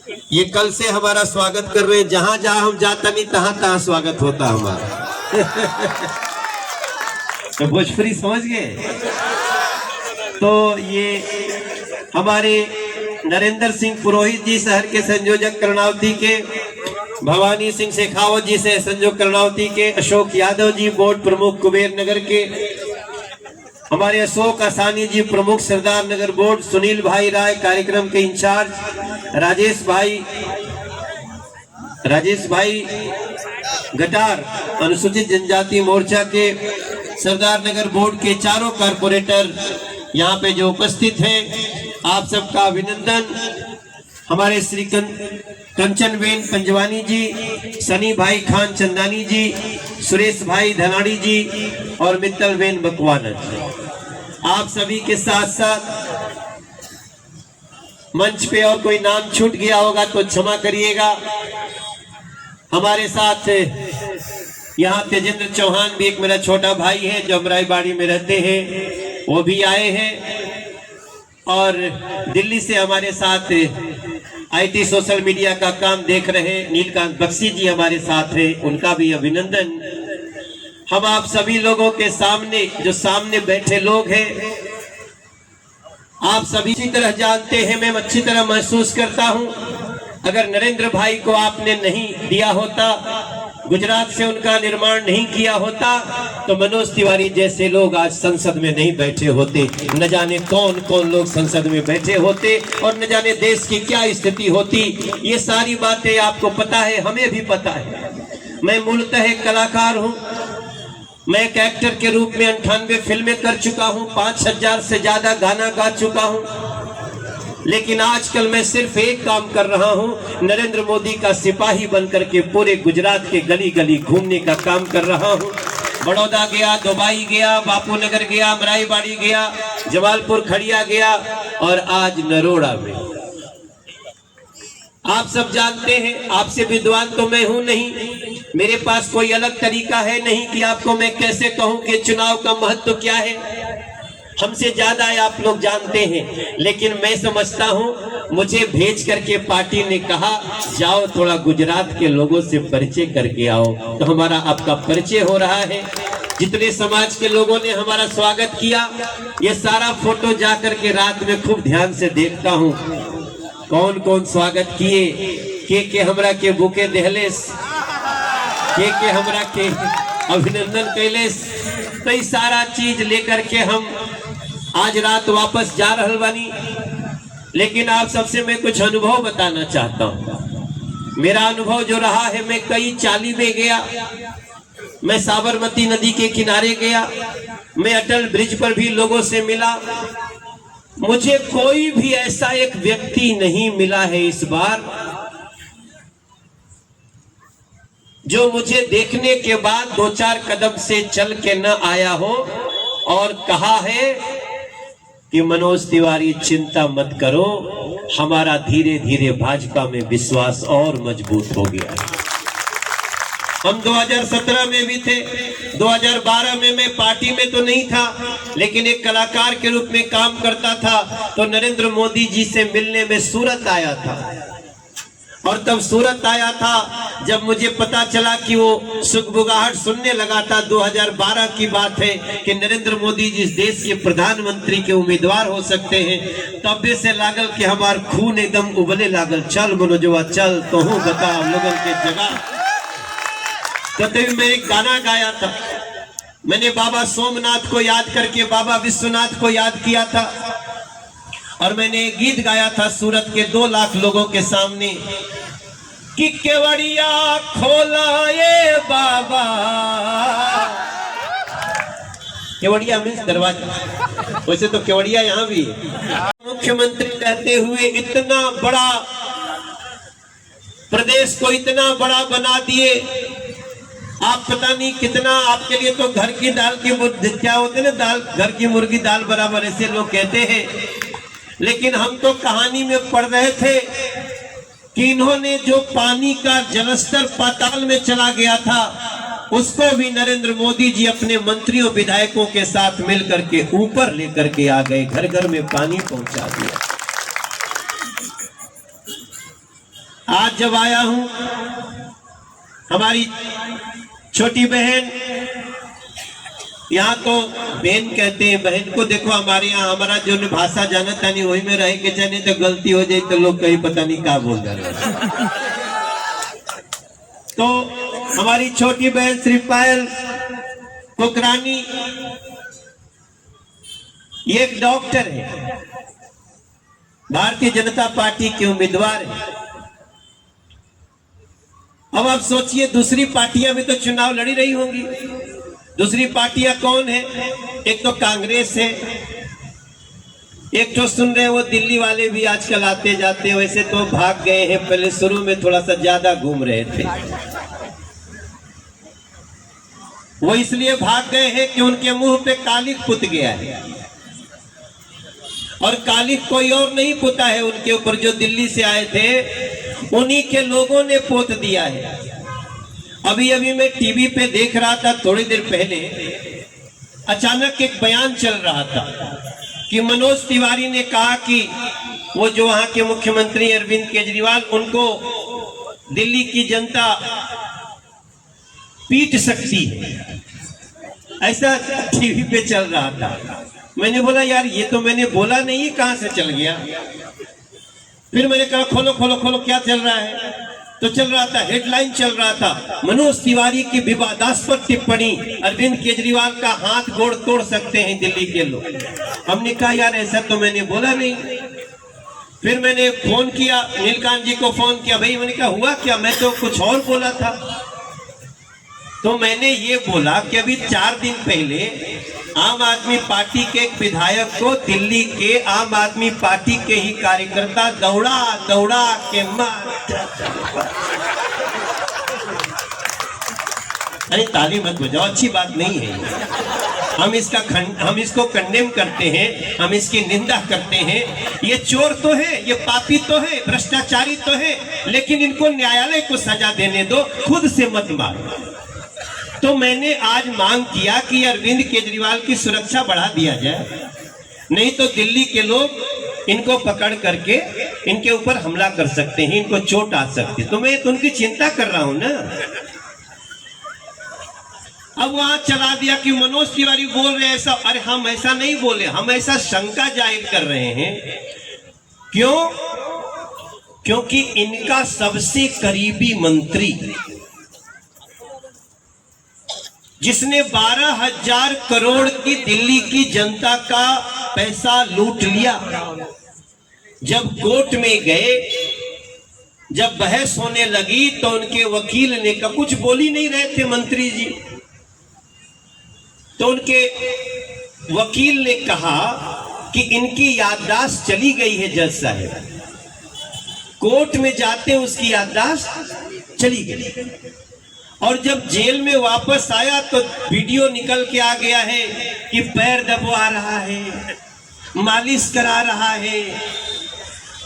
ये कल से हमारा स्वागत कर रहे हैं, जहां जहां हम जाता नहीं तहां तहां स्वागत होता हमारा। तो भोजपुरी समझ गए। तो ये हमारे नरेंद्र सिंह पुरोहित जी शहर के संयोजक कर्णावती के, भवानी सिंह शेखावत जी से संयोजक कर्णावती के, अशोक यादव जी बोर्ड प्रमुख कुबेर नगर के, हमारे अशोक आसानी जी प्रमुख सरदार नगर बोर्ड, सुनील भाई राय कार्यक्रम के इंचार्ज, राजेश भाई गटार अनुसूचित जनजाति मोर्चा के सरदार नगर बोर्ड के चारों कारपोरेटर यहाँ पे जो उपस्थित हैं, आप सबका अभिनंदन। हमारे श्री कंचनबेन पंजवानी जी, सनी भाई खान चंदानी जी, सुरेश भाई धनाड़ी जी और मित्तल बेन बकवाना जी, आप सभी के साथ साथ मंच पे और कोई नाम छूट गया होगा तो क्षमा करिएगा। हमारे साथ यहाँ तेजेंद्र चौहान भी एक मेरा छोटा भाई है जो अमराईबाड़ी में रहते हैं, वो भी आए हैं। और दिल्ली से हमारे साथ आईटी सोशल मीडिया का काम देख रहे नीलकांत बख्शी जी हमारे साथ हैं, उनका भी अभिनंदन। हम आप सभी लोगों के सामने, जो सामने बैठे लोग हैं, आप सभी अच्छी तरह जानते हैं, मैं अच्छी तरह महसूस करता हूं, अगर नरेंद्र भाई को आपने नहीं दिया होता, गुजरात से उनका निर्माण नहीं किया होता, तो मनोज तिवारी जैसे लोग आज संसद में नहीं बैठे होते। न जाने कौन कौन लोग संसद में बैठे होते और न जाने देश की क्या स्थिति होती। ये सारी बातें आपको पता है, हमें भी पता है। मैं मूलतः एक कलाकार हूं। मैं एक एक्टर के रूप में 98 फिल्में कर चुका हूं, 5000 से ज्यादा गाना गा चुका हूं। लेकिन आजकल मैं सिर्फ एक काम कर रहा हूं, नरेंद्र मोदी का सिपाही बनकर के पूरे गुजरात के गली गली घूमने का काम कर रहा हूं। बड़ौदा गया, दुबई गया, बापू नगर गया, अमराईबाड़ी गया, जमालपुर खड़िया गया और आज नरोड़ा में। आप सब जानते हैं, आपसे विद्वान तो मैं हूं नहीं, मेरे पास कोई अलग तरीका है नहीं कि आपको मैं कैसे कहूं कि चुनाव का महत्व क्या है। हमसे ज्यादा आप लोग जानते हैं, लेकिन मैं समझता हूं, मुझे भेज करके पार्टी ने कहा जाओ थोड़ा गुजरात के लोगों से परिचय करके आओ, तो हमारा आपका परिचय हो रहा है। जितने समाज के लोगों ने हमारा स्वागत किया, ये सारा फोटो जाकर के रात में खूब ध्यान से देखता हूं, कौन कौन स्वागत किए, के हमरा के बुके देहलेस, के हमरा के अभिनंदन कैलेस। तो ये सारा चीज लेकर के हम आज रात वापस जा रहल बानी। लेकिन आप सबसे मैं कुछ अनुभव बताना चाहता हूं। मेरा अनुभव जो रहा है, मैं कई चाली में गया, मैं साबरमती नदी के किनारे गया, मैं अटल ब्रिज पर भी लोगों से मिला। मुझे कोई भी ऐसा एक व्यक्ति नहीं मिला है इस बार जो मुझे देखने के बाद 2-4 कदम से चल के न आया हो और कहा है कि मनोज तिवारी चिंता मत करो, हमारा धीरे धीरे भाजपा में विश्वास और मजबूत हो गया है। हम 2017 में भी थे, 2012 में मैं पार्टी में तो नहीं था, लेकिन एक कलाकार के रूप में काम करता था। तो नरेंद्र मोदी जी से मिलने में सूरत आया था, और तब सूरत आया था जब मुझे पता चला कि वो सुगबुगाहट सुनने लगा था। 2012 की बात है कि नरेंद्र मोदी जी इस देश के प्रधानमंत्री के उम्मीदवार हो सकते हैं। तब से लागल कि हमार खून एकदम उबले लागल, चल मनोजवा चल, तो हूँ बता लोगन के जगह। तो तभी मैं एक गाना गाया था, मैंने बाबा सोमनाथ को याद करके बाबा विश्वनाथ को याद किया था, और मैंने एक गीत गाया था सूरत के 2 लाख लोगों के सामने कि केवड़िया खोला ये बाबा। केवड़िया मीन्स दरवाजा, वैसे तो केवड़िया यहाँ भी है। मुख्यमंत्री रहते हुए इतना बड़ा प्रदेश को इतना बड़ा बना दिए, आप पता नहीं कितना, आपके लिए तो घर की दाल की क्या होते ना, दाल घर की मुर्गी दाल बराबर, ऐसे लोग कहते हैं। लेकिन हम तो कहानी में पढ़ रहे थे कि इन्होंने जो पानी का जलस्तर पाताल में चला गया था, उसको भी नरेंद्र मोदी जी अपने मंत्रियों विधायकों के साथ मिलकर के ऊपर लेकर के आ गए, घर घर में पानी पहुंचा दिया। आज जब आया हूं, हमारी छोटी बहन, यहाँ तो बहन कहते हैं, बहन को देखो हमारे यहाँ, हमारा जो भाषा जाना था नहीं वही में रह के जाने, तो गलती हो जाए तो लोग कहीं पता नहीं क्या बोल रहे। तो हमारी छोटी बहन श्री पायल कुकरानी, ये एक डॉक्टर है, भारतीय जनता पार्टी के उम्मीदवार है। अब आप सोचिए, दूसरी पार्टियां भी तो चुनाव लड़ी रही होंगी। दूसरी पार्टियां कौन है? एक तो कांग्रेस है, एक तो सुन रहे वो दिल्ली वाले भी आजकल आते जाते, वैसे तो भाग गए हैं, पहले शुरू में थोड़ा सा ज्यादा घूम रहे थे। वो इसलिए भाग गए हैं कि उनके मुंह पे कालिक पुत गया है, और कालिक कोई और नहीं पुता है उनके ऊपर, जो दिल्ली से आए थे उन्हीं के लोगों ने पोत दिया है। अभी अभी मैं टीवी पे देख रहा था, थोड़ी देर पहले अचानक एक बयान चल रहा था कि मनोज तिवारी ने कहा कि वो जो वहां के मुख्यमंत्री अरविंद केजरीवाल, उनको दिल्ली की जनता पीट सकती है, ऐसा टीवी पे चल रहा था। मैंने बोला यार ये तो मैंने बोला नहीं, कहां से चल गया। फिर मैंने कहा खोलो खोलो खोलो क्या चल रहा है, तो चल रहा था, हेडलाइन चल रहा था, मनोज तिवारी की विवादास्पद टिप्पणी, अरविंद केजरीवाल का हाथ गोड़ तोड़ सकते हैं दिल्ली के लोग। हमने कहा यार ऐसा तो मैंने बोला नहीं। फिर मैंने फोन किया, नीलकांत जी को फोन किया, भाई मैंने कहा हुआ क्या, मैं तो कुछ और बोला था। तो मैंने ये बोला कि अभी 4 दिन पहले आम आदमी पार्टी के एक विधायक को दिल्ली के आम आदमी पार्टी के ही कार्यकर्ता दौड़ा दौड़ा के मार। अरे ताली मत बजाओ, अच्छी बात नहीं है। हम इसको कंडेम करते हैं, हम इसकी निंदा करते हैं। ये चोर तो है, ये पापी तो है, भ्रष्टाचारी तो है, लेकिन इनको न्यायालय को सजा देने दो, खुद से मत मारो। तो मैंने आज मांग किया कि अरविंद केजरीवाल की सुरक्षा बढ़ा दिया जाए, नहीं तो दिल्ली के लोग इनको पकड़ करके इनके ऊपर हमला कर सकते हैं, इनको चोट आ सकती है। तो मैं तो उनकी चिंता कर रहा हूं ना। अब वहां चला दिया कि मनोज तिवारी बोल रहे ऐसा। अरे हम ऐसा नहीं बोले, हम ऐसा शंका जाहिर कर रहे हैं। क्यों? क्योंकि इनका सबसे करीबी मंत्री, जिसने 12,000 करोड़ की दिल्ली की जनता का पैसा लूट लिया, जब कोर्ट में गए, जब बहस होने लगी तो उनके वकील ने कहा, कुछ बोल ही नहीं रहे थे मंत्री जी, तो उनके वकील ने कहा कि इनकी याददाश्त चली गई है जज साहब। कोर्ट में जाते उसकी याददाश्त चली गई, और जब जेल में वापस आया तो वीडियो निकल के आ गया है कि पैर दबवा रहा है, मालिश करा रहा है,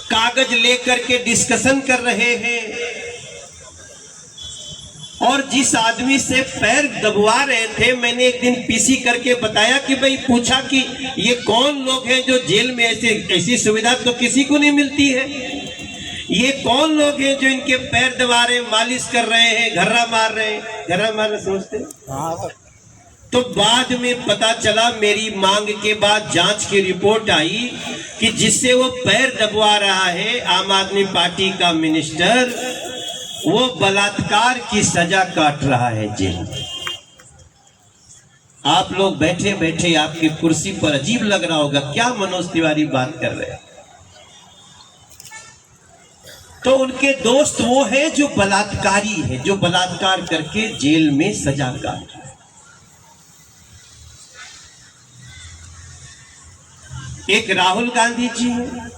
कागज लेकर के डिस्कशन कर रहे हैं। और जिस आदमी से पैर दबवा रहे थे, मैंने एक दिन पीसी करके बताया कि भाई पूछा कि ये कौन लोग हैं जो जेल में ऐसी सुविधा तो किसी को नहीं मिलती है, ये कौन लोग हैं जो इनके पैर दबा रहे, मालिश कर रहे हैं, घर्रा मार रहे हैं। घर्रा मारना समझते? तो बाद में पता चला, मेरी मांग के बाद जांच की रिपोर्ट आई कि जिससे वो पैर दबवा रहा है आम आदमी पार्टी का मिनिस्टर, वो बलात्कार की सजा काट रहा है जेल में। आप लोग बैठे बैठे आपकी कुर्सी पर अजीब लग रहा होगा, क्या मनोज तिवारी बात कर रहे हैं। तो उनके दोस्त वो है जो बलात्कारी है, जो बलात्कार करके जेल में सजा काट। एक राहुल गांधी जी है,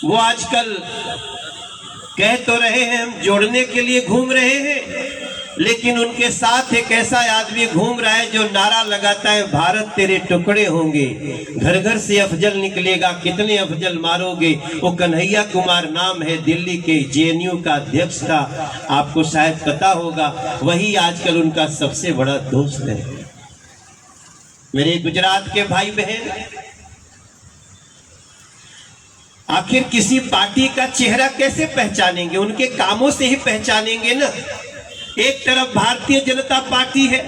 वो आजकल कह तो रहे हैं हम जोड़ने के लिए घूम रहे हैं, लेकिन उनके साथ एक ऐसा आदमी घूम रहा है जो नारा लगाता है, भारत तेरे टुकड़े होंगे, घर घर से अफजल निकलेगा, कितने अफजल मारोगे। वो कन्हैया कुमार नाम है, दिल्ली के जेएनयू का अध्यक्ष था, आपको शायद पता होगा। वही आजकल उनका सबसे बड़ा दोस्त है। मेरे गुजरात के भाई बहन, आखिर किसी पार्टी का चेहरा कैसे पहचानेंगे? उनके कामों से ही पहचानेंगे ना। एक तरफ भारतीय जनता पार्टी है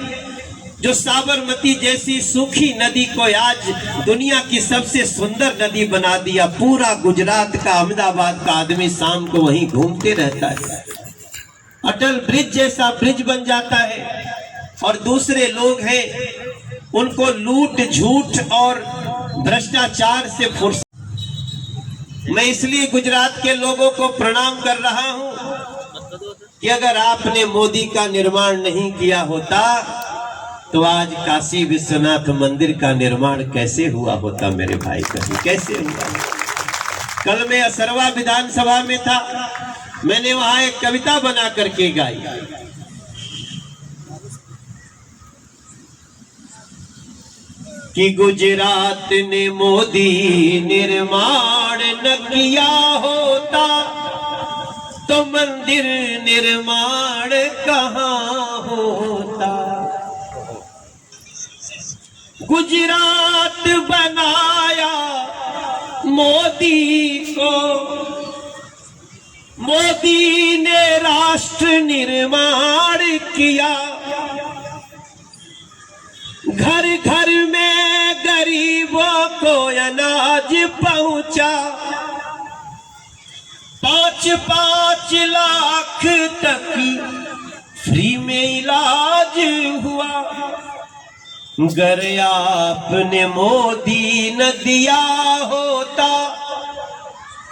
जो साबरमती जैसी सूखी नदी को आज दुनिया की सबसे सुंदर नदी बना दिया। पूरा गुजरात का, अहमदाबाद का आदमी शाम को वहीं घूमते रहता है। अटल ब्रिज जैसा ब्रिज बन जाता है। और दूसरे लोग हैं, उनको लूट झूठ और भ्रष्टाचार से फुर्सत। मैं इसलिए गुजरात के लोगों को प्रणाम कर रहा हूं कि अगर आपने मोदी का निर्माण नहीं किया होता तो आज काशी विश्वनाथ मंदिर का निर्माण कैसे हुआ होता मेरे भाई? कभी कैसे हुआ? कल मैं असरवा विधानसभा में था, मैंने वहां एक कविता बना करके गाई। कि गुजरात ने मोदी निर्माण न किया होता तो मंदिर निर्माण कहाँ होता। गुजरात बनाया मोदी को, मोदी ने राष्ट्र निर्माण किया। घर घर में गरीबों को अनाज पहुंचा। 5-5 लाख तक फ्री में इलाज हुआ। गर आपने मोदी न दिया होता।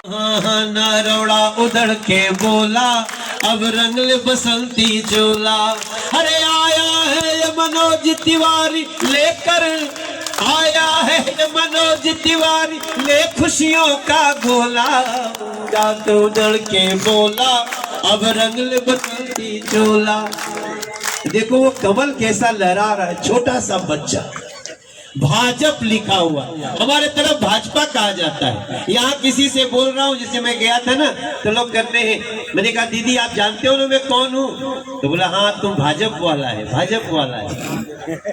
हाँ नरोड़ा उधड़ के बोला, अब रंगले बसंती चोला। अरे आया है ये मनोज तिवारी लेकर, आया है ये मनोज तिवारी ले खुशियों का गोला। जात उधड़ के बोला, अब रंगले बसंती चोला। देखो वो कमल कैसा लहरा रहा है, छोटा सा बच्चा। भाजपा लिखा हुआ, हमारे तरफ भाजपा कहा जाता है। यहाँ किसी से बोल रहा हूँ, जैसे मैं गया था ना तो लोग करते हैं, मैंने कहा दीदी आप जानते हो ना मैं कौन हूँ? तो बोला हाँ तुम भाजपा वाला है, भाजपा वाला है।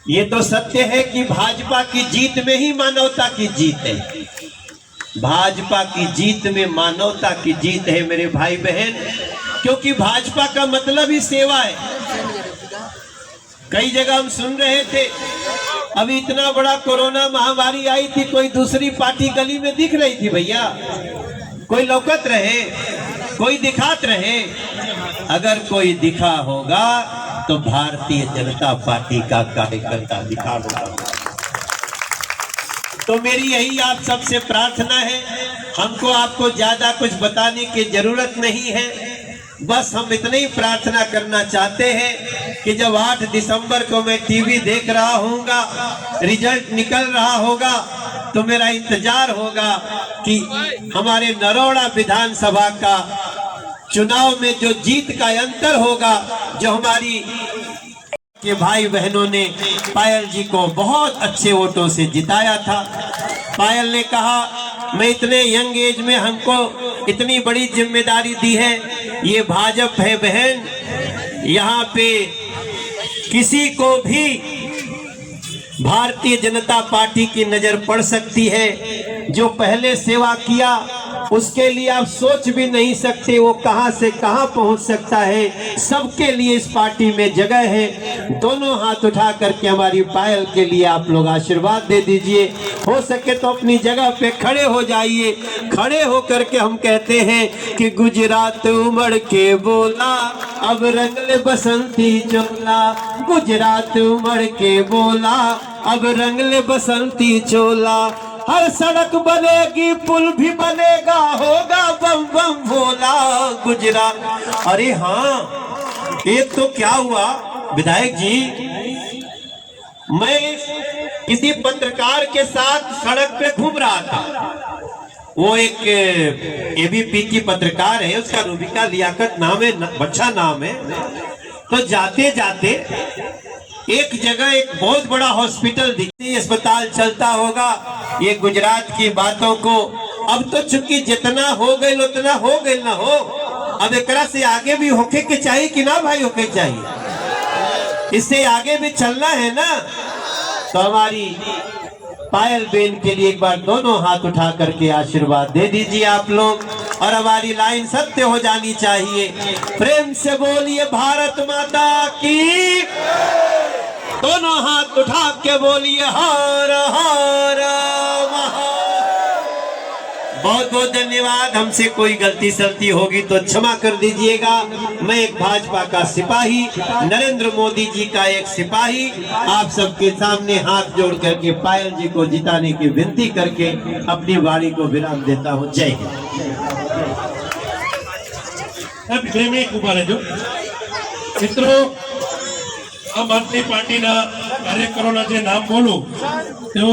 ये तो सत्य है कि भाजपा की जीत में ही मानवता की जीत है। भाजपा की जीत में मानवता की जीत है मेरे भाई बहन, क्योंकि भाजपा का मतलब ही सेवा है। कई जगह हम सुन रहे थे, अभी इतना बड़ा कोरोना महामारी आई थी, कोई दूसरी पार्टी गली में दिख रही थी भैया? कोई लौकत रहे, कोई दिखात रहे? अगर कोई दिखा होगा तो भारतीय जनता पार्टी का कार्यकर्ता दिखा होगा। तो मेरी यही आप सबसे प्रार्थना है, हमको आपको ज्यादा कुछ बताने की जरूरत नहीं है। बस हम इतनी ही प्रार्थना करना चाहते हैं कि जब 8 दिसंबर को मैं टीवी देख रहा हूँगा, रिजल्ट निकल रहा होगा, तो मेरा इंतजार होगा कि हमारे नरोड़ा विधानसभा का चुनाव में जो जीत का अंतर होगा, जो हमारी के भाई बहनों ने पायल जी को बहुत अच्छे वोटों से जिताया था। पायल ने कहा मैं इतने यंग एज में हमको इतनी बड़ी जिम्मेदारी दी है, ये भाजपा है बहन, यहाँ पे किसी को भी भारतीय जनता पार्टी की नजर पड़ सकती है। जो पहले सेवा किया उसके लिए आप सोच भी नहीं सकते वो कहां से कहां पहुंच सकता है। सबके लिए इस पार्टी में जगह है। दोनों हाथ उठा करके हमारी पायल के लिए आप लोग आशीर्वाद दे दीजिए। हो सके तो अपनी जगह पे खड़े हो जाइए। खड़े हो करके हम कहते हैं कि गुजरात उमड़ के बोला, अब रंगले बसंती चोला। गुजरात उमड़ के बोला, अब रंगले बसंती चोला। हर सड़क बनेगी, पुल भी बनेगा, होगा बम बम भोला गुजरात। अरे हाँ, एक तो क्या हुआ विधायक जी, मैं किसी पत्रकार के साथ सड़क पे घूम रहा था। वो एक एबीपी की पत्रकार है, उसका रूबिका लियाकत नाम है, अच्छा नाम है। तो जाते जाते एक जगह एक बहुत बड़ा हॉस्पिटल दिखती, अस्पताल चलता होगा। ये गुजरात की बातों को अब तो चूंकि जितना हो गए उतना हो गए ना हो, अब एकरा से आगे भी होके के चाहिए कि ना भाई, होके चाहिए। इससे आगे भी चलना है ना। तो हमारी पायल बेन के लिए एक बार दोनों हाथ उठा करके आशीर्वाद दे दीजिए आप लोग। और हमारी लाइन सत्य हो जानी चाहिए। प्रेम से बोलिए भारत माता की। दोनों हाथ उठा के बोलिए हर हर महादेव। बहुत बहुत धन्यवाद। हमसे कोई गलती सलती होगी तो क्षमा कर दीजिएगा। मैं एक भाजपा का सिपाही, नरेंद्र मोदी जी का एक सिपाही, आप सबके सामने हाथ जोड़ करके पायल जी को जिताने की विनती करके अपनी वाणी को विराम देता हूँ। जय हिंद। मित्रों, આમ આદમી પાર્ટીના કાર્યકરોના જે નામ બોલું તેઓ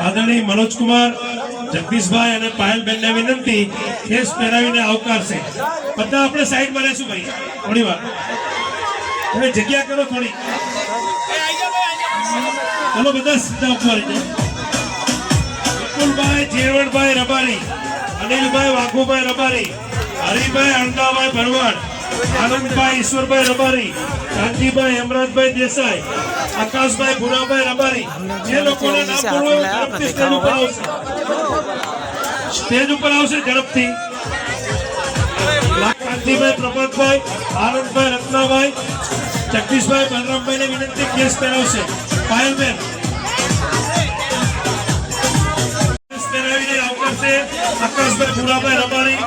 આદરણીય મનોજકુમાર, જગદીશભાઈ અને પાયલબેનને વિનંતી કેસ પહેરાવીને આવકારશે। બધા આપણે સાઈડમાં રહેશું ભાઈ, થોડી વાર હવે જગ્યા કરો થોડી। ચલો બધા સીધા ઉપર વિપુલભાઈ જીવણભાઈ રબારી, અનિલભાઈ વાઘુભાઈ રબારી, હરિભાઈ અણદાભાઈ ભરવાડ, આનંદભાઈ ઈશ્વરભાઈ રબારી, કાંતિભાઈ હેમરાજભાઈ દેસાઈ, આકાશભાઈ ભુરાભાઈ રબારી। જે લોકોને નામ બોલવું ઝડપથી સ્ટેજ ઉપર આવશે ઝડપથી। કાંતિભાઈ પ્રભાતભાઈ, આનંદભાઈ રત્નાભાઈ, જગદીશભાઈ બલરામભાઈને વિનંતી કેસ પહેરાવશે। પાયલબેન કેસ પહેરાવીને આવકારશે। આકાશભાઈ ભુરાભાઈ રબારી,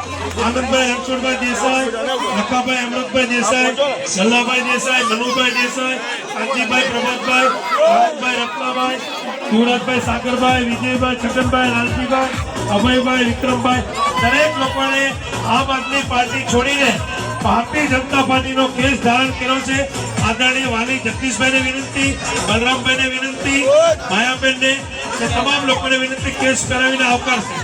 આનંદભાઈ રણછોડભાઈ દેસાઈ, લખાભાઈ અમૃતભાઈ દેસાઈ, સલ્લાભાઈ દેસાઈ, મનુભાઈ દેસાઈ, કાંતિભાઈ પ્રભાતભાઈ, આનંદભાઈ રત્નાભાઈ, યુવરાજભાઈ સાગરભાઈ, વિજયભાઈ છગનભાઈ, લાલજીભાઈ, અભયભાઈ, વિક્રમભાઈ, દરેક લોકોને આમ આદમી પાર્ટી છોડીને ભારતીય જનતા પાર્ટીનો કેસ ધારણ કર્યો છે। આદરણીય વાલી જગદીશભાઈને વિનંતી, બલરામભાઈને વિનંતી, માયાબેનને કે તમામ લોકોને વિનંતી કેસ કરાવીને આવકારશે।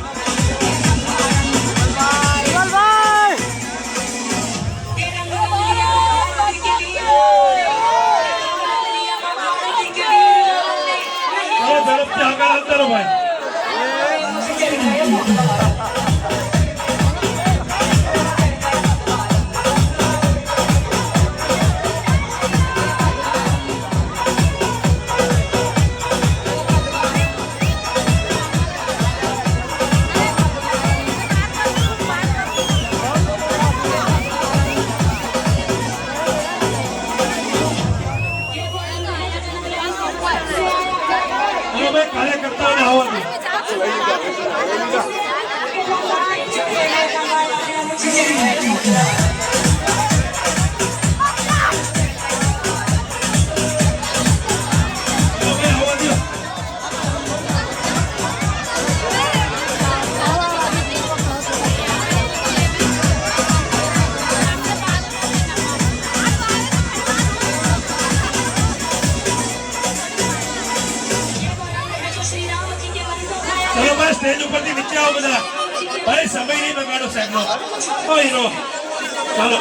ઝડપથી આગળ આવતા રહો ભાઈ। કાર્યકર્તાઓને આવવા દો। चलो भाई स्टेज ऊपर थी नीचे आओ बदा भाई, समय नहीं बगाड़ो साहब नो ओ हीरो। चलो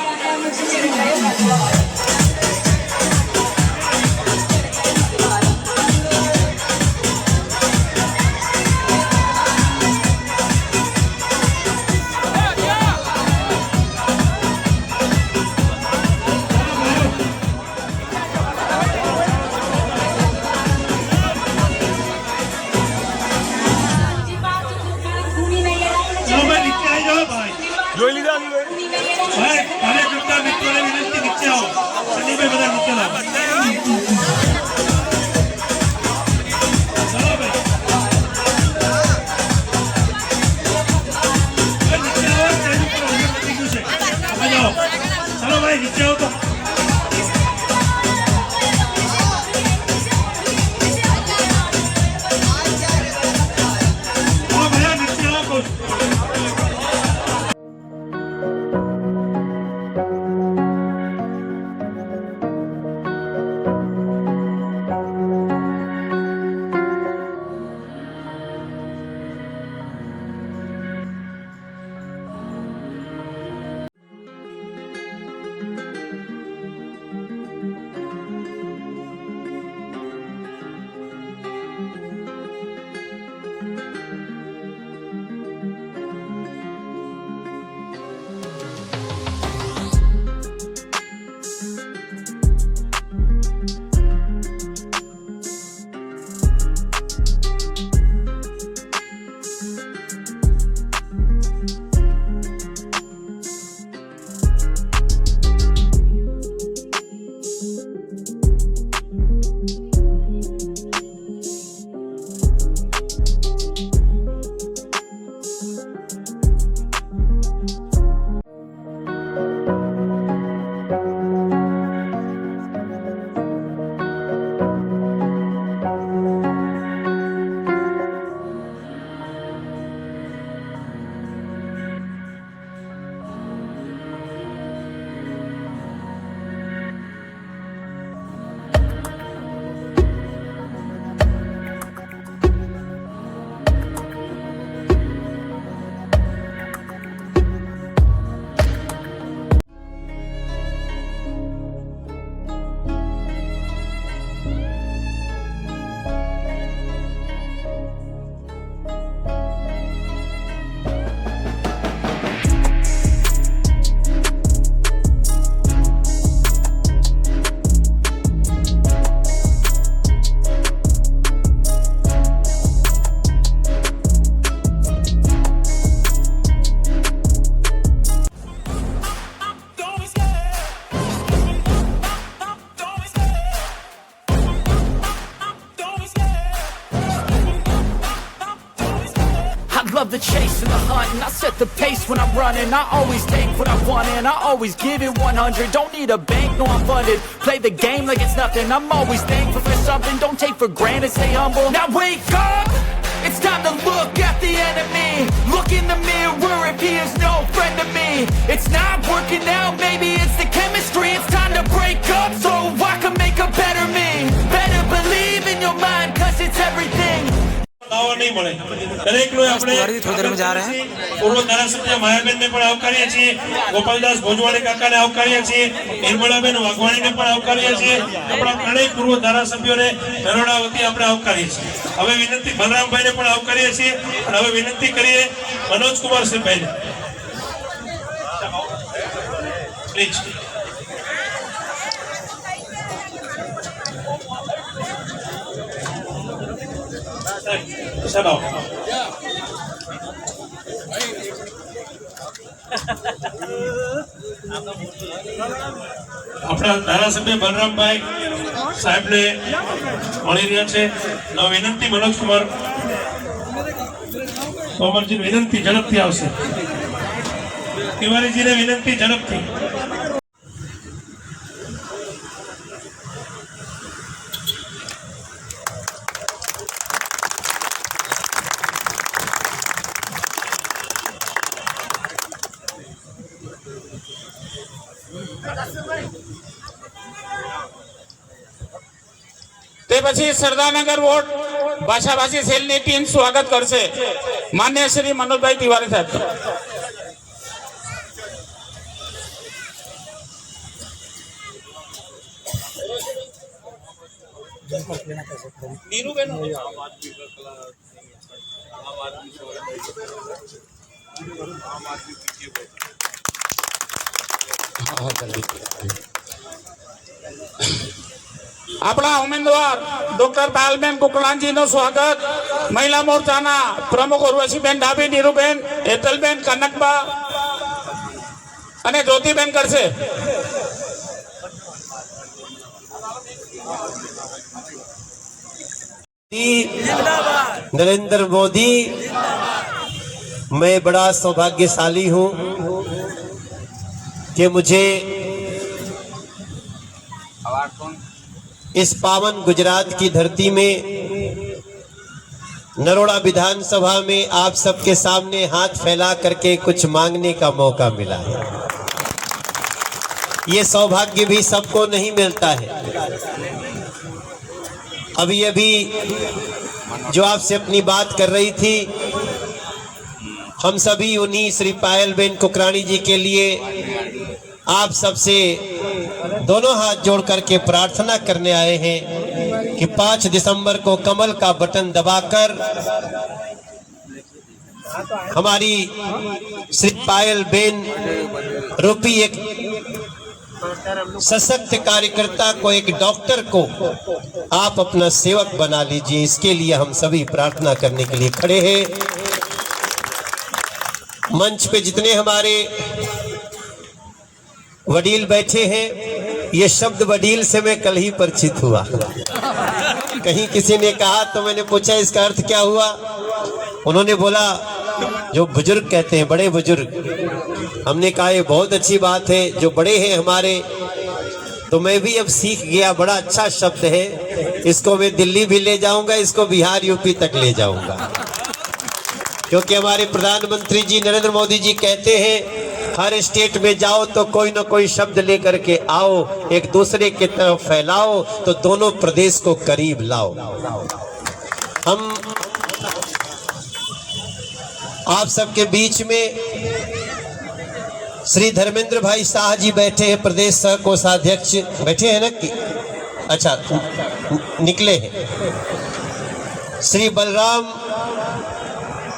જોઈ લીધા ભાઈ। કાર્યકર્તા મિત્રોને વિનંતી નીચે આવો। સનીભાઈ બધા નીચે લાવો। ચલો ભાઈ નીચે આવો। સ્ટેજ ઉપર થઈ ગયું છે, તમે જાઓ। ચલો ભાઈ નીચે આવો તો। ભૈયા નીચે આવો। stunting, I set the pace when I'm running. I always take what I want and I always give it 100. Don't need a bank, no I'm funded. Play the game like it's nothing. I'm always thankful for something. Don't take for granted, stay humble. Now wake up! It's time to look at the enemy. Look in the mirror if he is no friend to me. It's not working out, maybe it's the chemistry. It's time to break up so I can make a better me. Better believe in your mind, cause it's everything. नहीं મળે દરેકનો આપણે પૂર્વ ધારાસભ્ય માયાબેનને પણ આવકારીએ છીએ, ગોપાલદાસ ભોજવાણી કાકાને આવકારીએ છીએ, નિર્મળાબેન વાઘવાણીને પણ આવકારીએ છીએ, આપણા ત્રણેય પૂર્વ ધારાસભ્યોને નરોડા વતી આપણે આવકારીએ છીએ. હવે વિનંતી બલરામભાઈને પણ આવકારીએ છીએ અને હવે વિનંતી કરીએ મનોજકુમાર સિંહભાઈને પ્લીઝ. Shut up. આપણા ધારાસભ્ય બલરામભાઈ સાહેબને મળી રહ્યા છે. વિનંતી મનોજકુમાર તોમરજી વિનંતી ઝડપથી આવશે. તિવારીજીને વિનંતી ઝડપથી. તે પછી સરદારનગર વોર્ડ ભાષાભાષી સેલની ટીમ સ્વાગત કરશે. માન્ય શ્રી મનોજભાઈ તિવારી સાહેબ. આપણા ઉમેદવાર ડોક્ટર પાયલબેન કુકલાનજીનું સ્વાગત મહિલા મોરચાના પ્રમુખ ઉર્વશીબેન ડાભી, નીરુબેન, હેતલબેન, કનકબા અને જ્યોતિબેન કરશે. नरेंद्र मोदी, मैं बड़ा सौभाग्यशाली हूं कि मुझे इस पावन गुजरात की धरती में नरोड़ा विधानसभा में आप सबके सामने हाथ फैला करके कुछ मांगने का मौका मिला है. ये सौभाग्य भी सबको नहीं मिलता है. अभी जो आपसे अपनी बात कर रही थी, हम सभी उन्हीं श्री पायलबेन कुकरानी जी के लिए आप सबसे दोनों हाथ जोड़ करके प्रार्थना करने आए हैं कि 5 दिसंबर को कमल का बटन दबाकर हमारी श्री पायलबेन रूपी एक सशक्त कार्यकर्ता को, एक डॉक्टर को आप अपना सेवक बना लीजिए. इसके लिए हम सभी प्रार्थना करने के लिए खड़े हैं. मंच पे जितने हमारे वडील बैठे हैं, ये शब्द वडील से मैं कल ही परिचित हुआ. कहीं किसी ने कहा तो मैंने पूछा इसका अर्थ क्या हुआ. उन्होंने बोला जो बुजुर्ग कहते हैं, बड़े बुजुर्ग. हमने कहा ये बहुत अच्छी बात है, जो बड़े हैं हमारे. तो मैं भी अब सीख गया, बड़ा अच्छा शब्द है. इसको मैं दिल्ली भी ले जाऊंगा, इसको बिहार यूपी तक ले जाऊंगा. क्योंकि हमारे प्रधानमंत्री जी नरेंद्र मोदी जी कहते हैं हर स्टेट में जाओ तो कोई ना कोई शब्द लेकर के आओ, एक दूसरे की तरफ फैलाओ तो दोनों प्रदेश को करीब लाओ. हम आप सबके बीच में श्री धर्मेंद्र भाई शाह जी बैठे हैं, प्रदेश सह कोषाध्यक्ष बैठे हैं ना कि अच्छा निकले हैं. श्री बलराम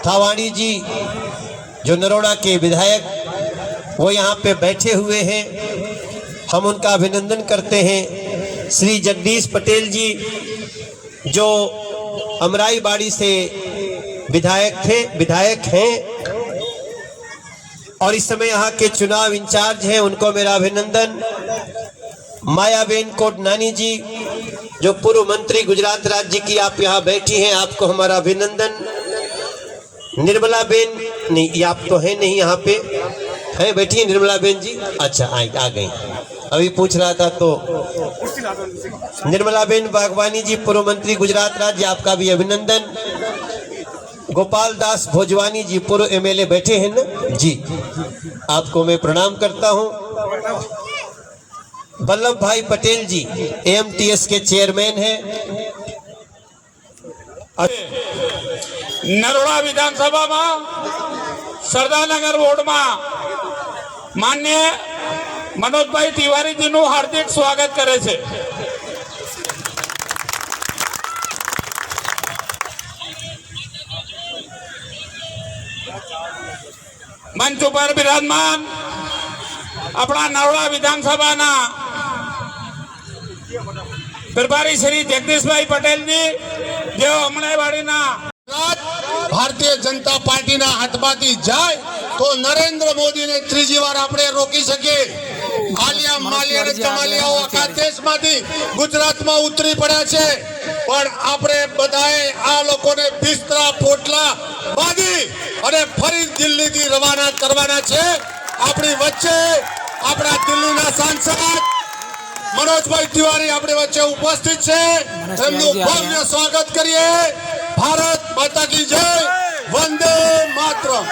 थावाणी जी जो नरोड़ा के विधायक, वो यहाँ पे बैठे हुए हैं, हम उनका अभिनंदन करते हैं. श्री जगदीश पटेल जी जो अमराई बाड़ी से विधायक हैं और इस समय यहाँ के चुनाव इंचार्ज हैं, उनको मेरा अभिनंदन. मायाबेन कोटनानी जी जो पूर्व मंत्री गुजरात राज्य की, आप यहाँ बैठी हैं, आपको हमारा अभिनंदन. निर्मला बेन नहीं, ये आप तो है नहीं यहाँ पे, है बैठिए निर्मला बेन जी। अच्छा आ गई, अभी पूछ रहा था तो। निर्मला बेन बागवानी जी, पूर्व मंत्री गुजरात राज्य, आपका भी अभिनंदन। गोपाल दास भोजवानी जी, पूर्व एमएलए बैठे हैं ना जी, आपको मैं प्रणाम करता हूँ। वल्लभ भाई पटेल जी एएमटीएस के चेयरमैन हैं। નરોડા વિધાનસભામાં સરદારનગર વોર્ડમાં માન્ય મનોજભાઈ તિવારીજીનું હાર્દિક સ્વાગત કરે છે। મંચ ઉપર બિરાજમાન આપણા નરોડા વિધાનસભાના પ્રભારી શ્રી જગદીશભાઈ પટેલજી, જેઓ અમણેવાડીના ભારતીય જનતા પાર્ટીના હાથમાંથી જાય તો નરેન્દ્ર મોદીને ત્રીજી વાર આપણે રોકી શકીએ। આલિયા માલિયા અને ચમાલિયાઓ આખા દેશમાંથી ગુજરાતમાં ઉતરી પડ્યા છે, પણ આપણે બધાએ આ લોકોને બિસ્તરા પોટલા બાંધી અને ફરી દિલ્હીથી રવાના કરવાના છે। આપણી વચ્ચે આપણા દિલ્હીના સાંસદ मनोजभाई तिवारी अपने वच्चे उपस्थित है, भव्य स्वागत करिए। भारत माता की जय, वंदे मातरम।